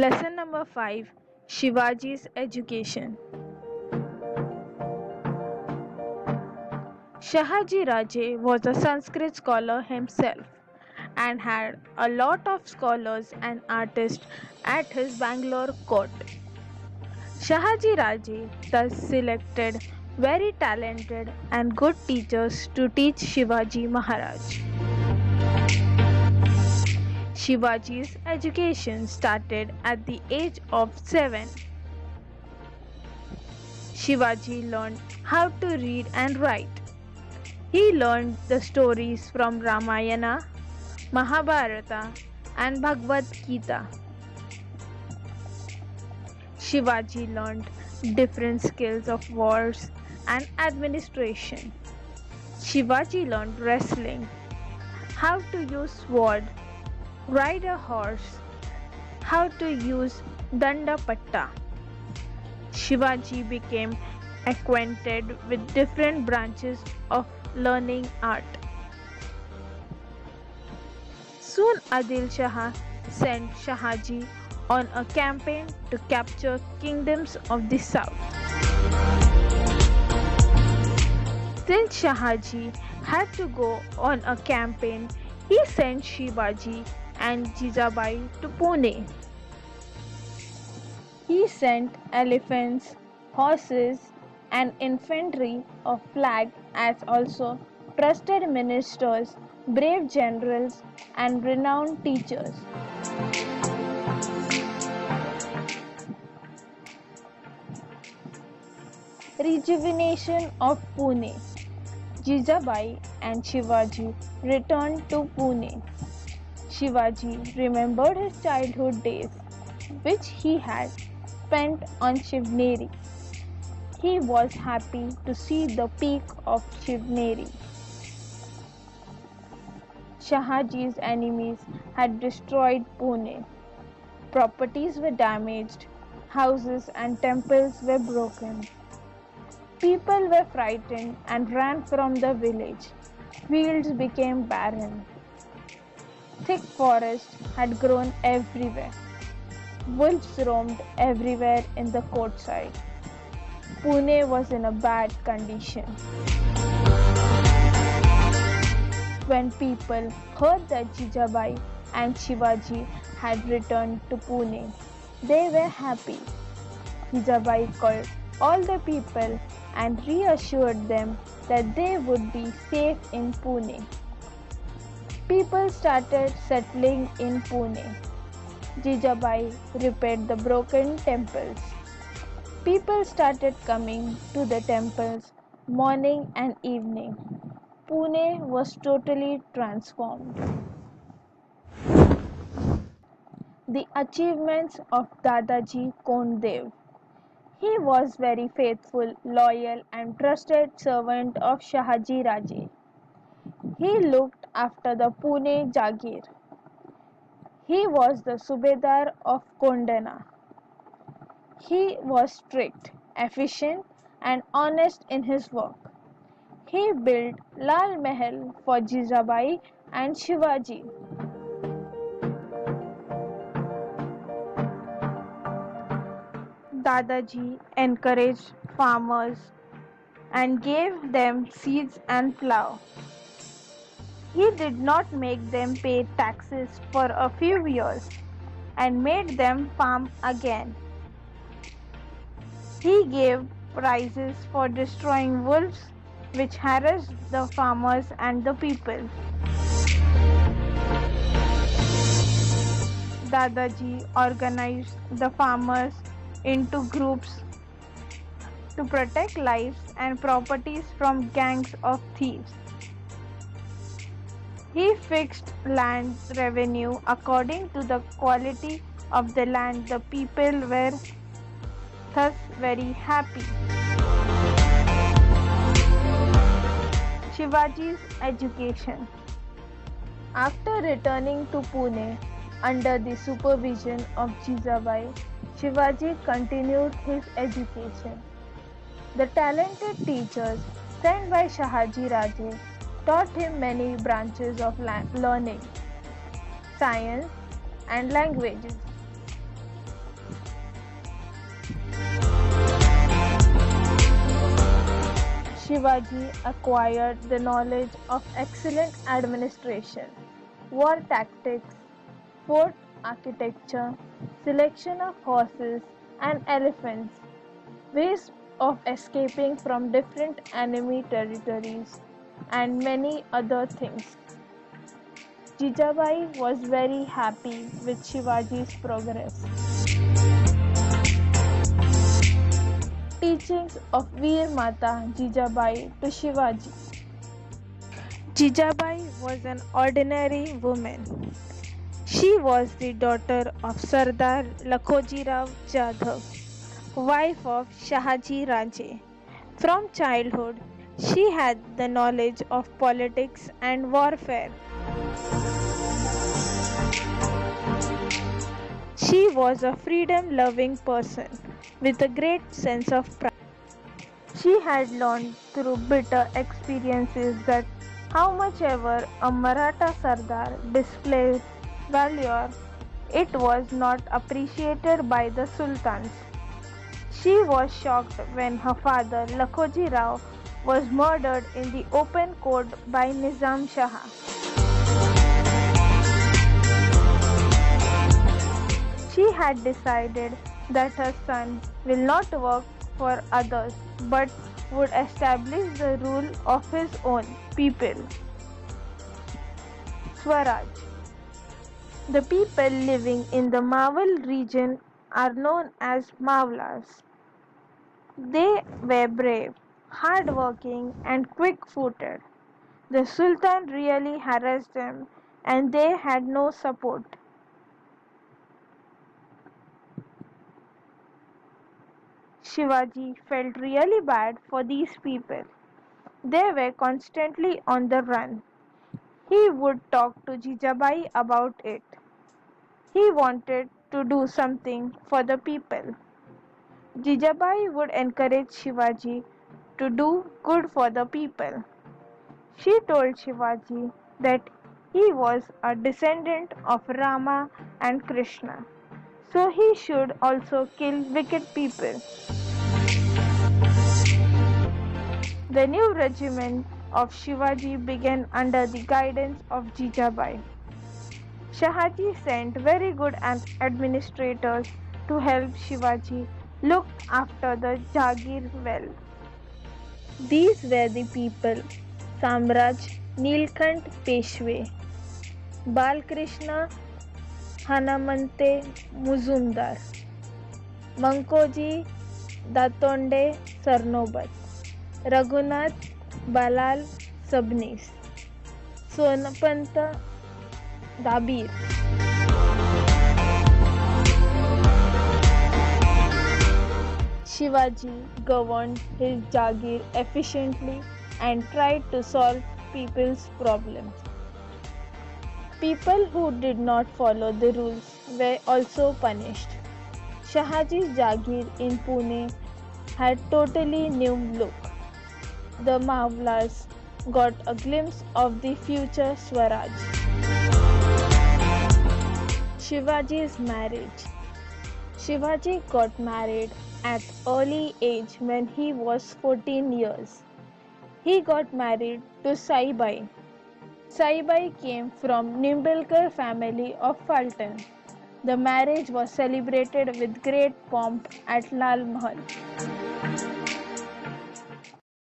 Lesson number 5, Shivaji's Education. Shahaji Raje was a Sanskrit scholar himself and had a lot of scholars and artists at his Bangalore court. Shahaji Raje thus selected very talented and good teachers to teach Shivaji Maharaj. Shivaji's education started at the age of 7. Shivaji learned how to read and write. He learned the stories from Ramayana, Mahabharata, and Bhagavad Gita. Shivaji learned different skills of wars and administration. Shivaji learned wrestling, how to use sword, ride a horse, how to use Dandapatta. Shivaji became acquainted with different branches of learning art. Soon Adil Shah sent Shahaji on a campaign to capture kingdoms of the south. Since Shahaji had to go on a campaign, he sent Shivaji and Jijabai to Pune. He sent elephants, horses, and infantry of flag as also trusted ministers, brave generals, and renowned teachers. Rejuvenation of Pune. Jijabai and Shivaji returned to Pune. Shivaji remembered his childhood days, which he had spent on Shivneri. He was happy to see the peak of Shivneri. Shahaji's enemies had destroyed Pune. Properties were damaged, houses and temples were broken. People were frightened and ran from the village. Fields became barren. Thick forest had grown everywhere. Wolves roamed everywhere in the courtside. Pune was in a bad condition. When people heard that Jijabai and Shivaji had returned to Pune, they were happy. Jijabai called all the people and reassured them that they would be safe in Pune. People started settling in Pune. Jijabai repaired the broken temples. People started coming to the temples morning and evening. Pune was totally transformed. The achievements of Dadaji Kondev. He was very faithful, loyal and trusted servant of Shahaji Raje. He looked after the Pune Jagir. He was the Subedar of Kondana. He was strict, efficient and honest in his work. He built Lal Mahal for Jijabai and Shivaji. Dadaji encouraged farmers and gave them seeds and plough. He did not make them pay taxes for a few years and made them farm again. He gave prizes for destroying wolves which harassed the farmers and the people. Dadaji organized the farmers into groups to protect lives and properties from gangs of thieves. He fixed land revenue according to the quality of the land. The people were thus very happy. Shivaji's education. After returning to Pune under the supervision of Jijabai, Shivaji continued his education. The talented teachers sent by Shahaji Raje taught him many branches of learning, science and languages. Shivaji acquired the knowledge of excellent administration, war tactics, fort architecture, selection of horses and elephants, ways of escaping from different enemy territories, and many other things. Jijabai was very happy with Shivaji's progress. Teachings of Veer Mata Jijabai to Shivaji. Jijabai was an ordinary woman. She was the daughter of Sardar Lakhoji Rao Jadhav, wife of Shahaji Raje. From childhood, she had the knowledge of politics and warfare. She was a freedom-loving person with a great sense of pride. She had learned through bitter experiences that how much ever a Maratha Sardar displayed valor, it was not appreciated by the sultans. She was shocked when her father Lakhoji Rao was murdered in the open court by Nizam Shah. She had decided that her son will not work for others but would establish the rule of his own people. Swaraj. The people living in the Mawal region are known as Mawlas. They were brave, hard-working and quick-footed. The Sultan really harassed them and they had no support. Shivaji felt really bad for these people. They were constantly on the run. He would talk to Jijabai about it. He wanted to do something for the people. Jijabai would encourage Shivaji to do good for the people. She told Shivaji that he was a descendant of Rama and Krishna, so he should also kill wicked people. The new regiment of Shivaji began under the guidance of Jijabai. Shahaji sent very good administrators to help Shivaji look after the Jagir well. These were the people Samraj Nilkant Peshwe, Balkrishna Hanamante Muzumdar, Mankoji Datonde Sarnobat, Raghunath Balal Sabnis, Sonapanta Dabir. Shivaji governed his Jagir efficiently and tried to solve people's problems. People who did not follow the rules were also punished. Shahaji's Jagir in Pune had totally new look. The Mawlas got a glimpse of the future Swaraj. Shivaji's marriage. Shivaji got married at early age when he was 14 years. He got married to Saibai. Saibai came from Nimbalkar family of Fulton. The marriage was celebrated with great pomp at Lal Mahal.